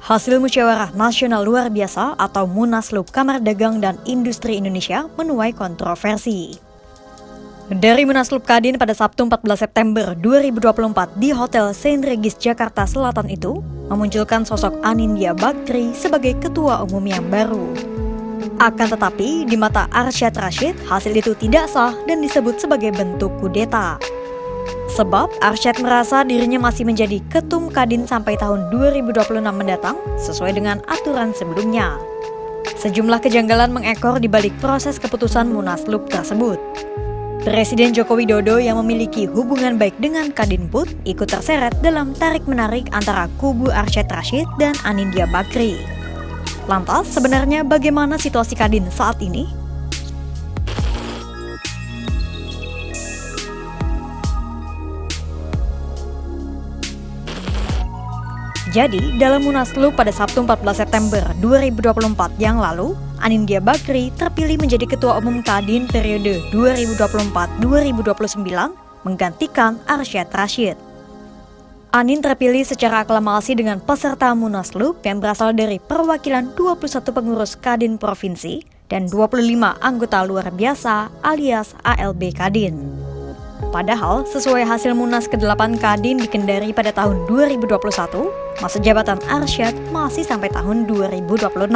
Hasil Musyawarah Nasional Luar Biasa atau Munaslup Kamar Dagang dan Industri Indonesia menuai kontroversi. Dari Munaslup Kadin pada Sabtu 14 September 2024 di Hotel Saint Regis Jakarta Selatan itu memunculkan sosok Anindya Bakri sebagai ketua umum yang baru. Akan tetapi, di mata Arsyad Rashid, hasil itu tidak sah dan disebut sebagai bentuk kudeta. Sebab Arsyad merasa dirinya masih menjadi ketum Kadin sampai tahun 2026 mendatang sesuai dengan aturan sebelumnya. Sejumlah kejanggalan mengekor di balik proses keputusan Munaslup tersebut. Presiden Joko Widodo yang memiliki hubungan baik dengan Kadin pun ikut terseret dalam tarik-menarik antara kubu Arsyad Rashid dan Anindya Bakri. Lantas, sebenarnya bagaimana situasi Kadin saat ini? Jadi, dalam Munaslup pada Sabtu 14 September 2024 yang lalu, Anindya Bakri terpilih menjadi Ketua Umum Kadin periode 2024-2029 menggantikan Arsyad Rashid. Anin terpilih secara aklamasi dengan peserta Munaslup yang berasal dari perwakilan 21 pengurus Kadin Provinsi dan 25 anggota luar biasa alias ALB Kadin. Padahal, sesuai hasil Munas ke-8 Kadin dikendari pada tahun 2021, masa jabatan Arsyad masih sampai tahun 2026.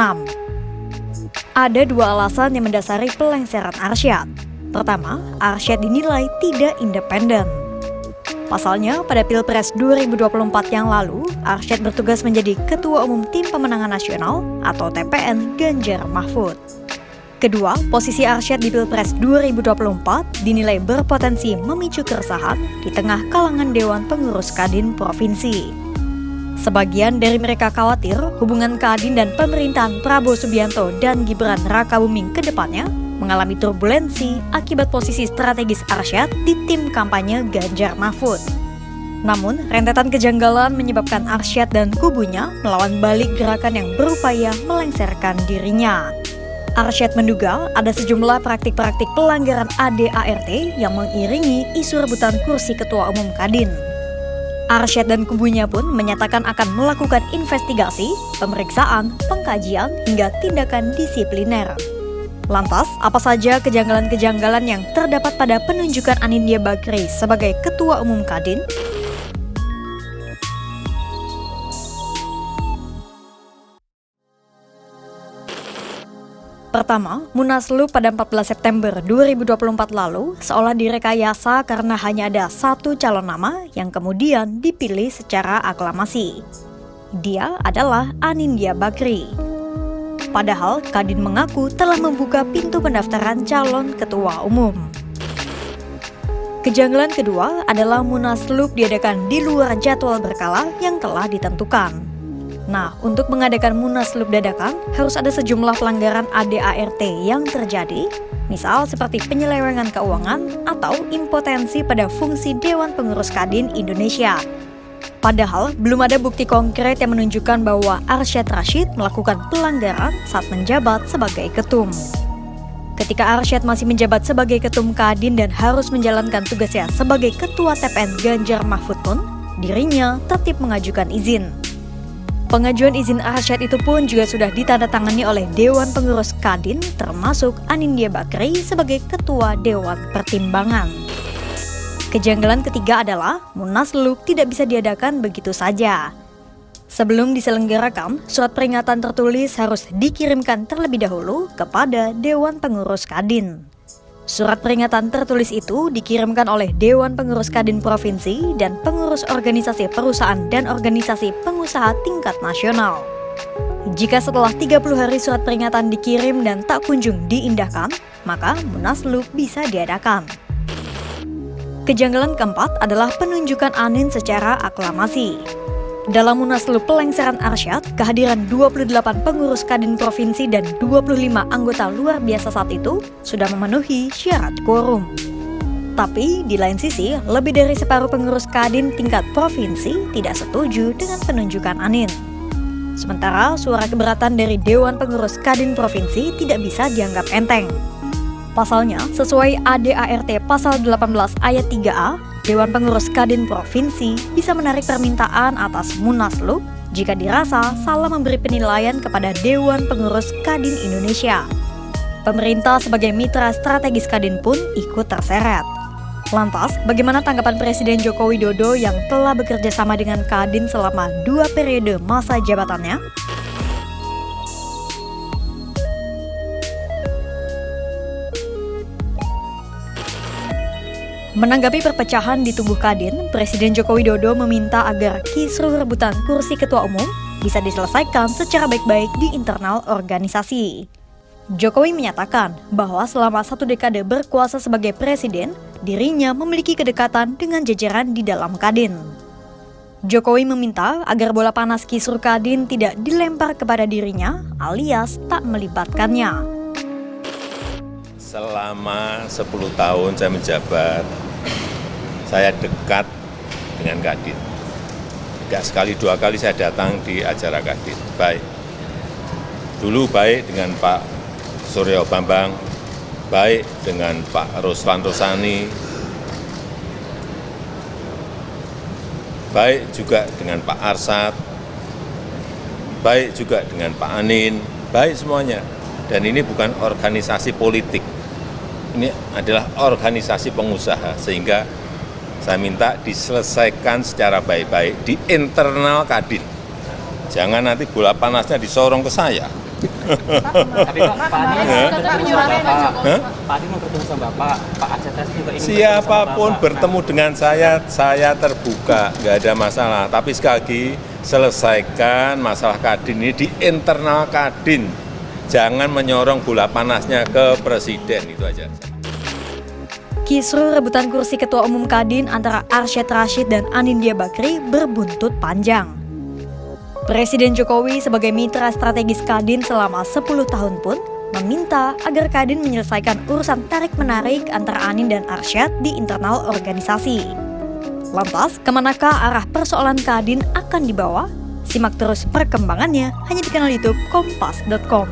Ada dua alasan yang mendasari pelengseran Arsyad. Pertama, Arsyad dinilai tidak independen. Pasalnya, pada Pilpres 2024 yang lalu, Arsyad bertugas menjadi Ketua Umum Tim Pemenangan Nasional atau TPN Ganjar Mahfud. Kedua, posisi Arsyad di Pilpres 2024 dinilai berpotensi memicu keresahan di tengah kalangan Dewan Pengurus Kadin Provinsi. Sebagian dari mereka khawatir hubungan Kadin dan pemerintahan Prabowo Subianto dan Gibran Rakabuming ke depannya mengalami turbulensi akibat posisi strategis Arsyad di tim kampanye Ganjar Mahfud. Namun, rentetan kejanggalan menyebabkan Arsyad dan kubunya melawan balik gerakan yang berupaya melengsarkan dirinya. Arsyad menduga ada sejumlah praktik-praktik pelanggaran ADART yang mengiringi isu rebutan kursi Ketua Umum Kadin. Arsyad dan kubunya pun menyatakan akan melakukan investigasi, pemeriksaan, pengkajian, hingga tindakan disipliner. Lantas, apa saja kejanggalan-kejanggalan yang terdapat pada penunjukan Anindya Bakri sebagai Ketua Umum Kadin? Pertama, Munaslup pada 14 September 2024 lalu seolah direkayasa karena hanya ada satu calon nama yang kemudian dipilih secara aklamasi. Dia adalah Anindya Bakri. Padahal Kadin mengaku telah membuka pintu pendaftaran calon ketua umum. Kejanggalan kedua adalah Munaslup diadakan di luar jadwal berkala yang telah ditentukan. Nah, untuk mengadakan Munaslup dadakan, harus ada sejumlah pelanggaran ADART yang terjadi, misal seperti penyelewengan keuangan atau impotensi pada fungsi Dewan Pengurus Kadin Indonesia. Padahal, belum ada bukti konkret yang menunjukkan bahwa Arsyad Rashid melakukan pelanggaran saat menjabat sebagai ketum. Ketika Arsyad masih menjabat sebagai ketum Kadin dan harus menjalankan tugasnya sebagai ketua TPN Ganjar Mahfud pun, dirinya tertib mengajukan izin. Pengajuan izin Arsyad itu pun juga sudah ditandatangani oleh Dewan Pengurus Kadin termasuk Anindya Bakri sebagai Ketua Dewan Pertimbangan. Kejanggalan ketiga adalah Munaslup tidak bisa diadakan begitu saja. Sebelum diselenggarakan, surat peringatan tertulis harus dikirimkan terlebih dahulu kepada Dewan Pengurus Kadin. Surat peringatan tertulis itu dikirimkan oleh Dewan Pengurus Kadin Provinsi dan pengurus organisasi perusahaan dan organisasi pengusaha tingkat nasional. Jika setelah 30 hari surat peringatan dikirim dan tak kunjung diindahkan, maka Munaslup bisa diadakan. Kejanggalan keempat adalah penunjukan Anin secara aklamasi. Dalam Munaslup pelengseran Arsyad, kehadiran 28 pengurus Kadin Provinsi dan 25 anggota luar biasa saat itu sudah memenuhi syarat quorum. Tapi, di lain sisi, lebih dari separuh pengurus Kadin tingkat provinsi tidak setuju dengan penunjukan Anin. Sementara, suara keberatan dari Dewan Pengurus Kadin Provinsi tidak bisa dianggap enteng. Pasalnya, sesuai ADART Pasal 18 Ayat 3A, Dewan Pengurus Kadin Provinsi bisa menarik permintaan atas Munaslup jika dirasa salah memberi penilaian kepada Dewan Pengurus Kadin Indonesia. Pemerintah sebagai mitra strategis Kadin pun ikut terseret. Lantas, bagaimana tanggapan Presiden Joko Widodo yang telah bekerja sama dengan Kadin selama 2 periode masa jabatannya? Menanggapi perpecahan di tubuh Kadin, Presiden Joko Widodo meminta agar kisruh rebutan kursi ketua umum bisa diselesaikan secara baik-baik di internal organisasi. Jokowi menyatakan bahwa selama 1 dekade berkuasa sebagai presiden, dirinya memiliki kedekatan dengan jajaran di dalam Kadin. Jokowi meminta agar bola panas kisruh Kadin tidak dilempar kepada dirinya, alias tak melibatkannya. Selama 10 tahun saya menjabat, saya dekat dengan Kadin. Tidak sekali 2 kali saya datang di acara Kadin. Dulu baik dengan Pak Suryo Bambang, baik dengan Pak Ruslan Rosani, baik juga dengan Pak Arsad, baik juga dengan Pak Anin, baik semuanya. Dan ini bukan organisasi politik. Ini adalah organisasi pengusaha, sehingga saya minta diselesaikan secara baik-baik di internal Kadin. Jangan nanti bola panasnya disorong ke saya. Tapi Pak Adi mau bertemu sama Bapak, Pak Arsyad juga ingin siapapun bertemu dengan saya terbuka, nggak ada masalah. Tapi sekali lagi, selesaikan masalah Kadin ini di internal Kadin. Jangan menyorong bola panasnya ke presiden, itu aja. Kisruh rebutan kursi ketua umum Kadin antara Arsyad Rashid dan Anindya Bakri berbuntut panjang. Presiden Jokowi sebagai mitra strategis Kadin selama 10 tahun pun meminta agar Kadin menyelesaikan urusan tarik-menarik antara Anin dan Arsyad di internal organisasi. Lantas, kemanakah arah persoalan Kadin akan dibawa? Simak terus perkembangannya hanya di kanal YouTube Kompas.com.